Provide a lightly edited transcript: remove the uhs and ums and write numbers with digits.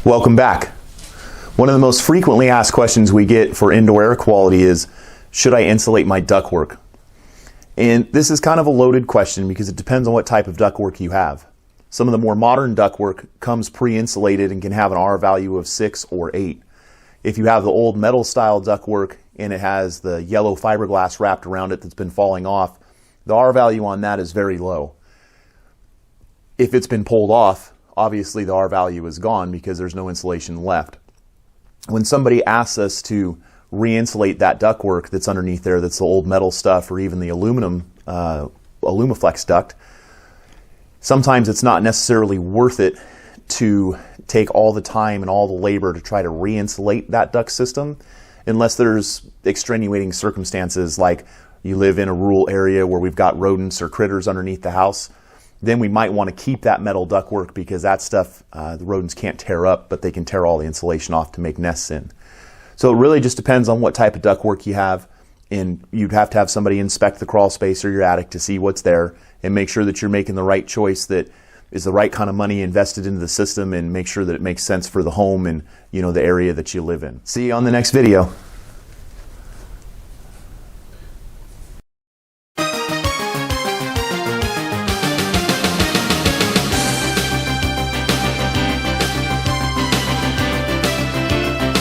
Welcome back. One of the most frequently asked questions we get for indoor air quality is, should I insulate my ductwork? And this is kind of a loaded question because it depends on what type of ductwork you have. Some of the more modern ductwork comes pre-insulated and can have an R value of 6 or 8. If you have the old metal style ductwork and it has the yellow fiberglass wrapped around it that's been falling off, the R value on that is very low. If it's been pulled off, obviously the R value is gone because there's no insulation left. When somebody asks us to re-insulate that ductwork that's underneath there, that's the old metal stuff or even the aluminum Alumaflex duct, sometimes it's not necessarily worth it to take all the time and all the labor to try to re-insulate that duct system unless there's extenuating circumstances like you live in a rural area where we've got rodents or critters underneath the house. Then we might want to keep that metal ductwork because that stuff the rodents can't tear up, but they can tear all the insulation off to make nests in. So it really just depends on what type of ductwork you have, and you'd have to have somebody inspect the crawl space or your attic to see what's there and make sure that you're making the right choice that is the right kind of money invested into the system and make sure that it makes sense for the home and the area that you live in. See you on the next video.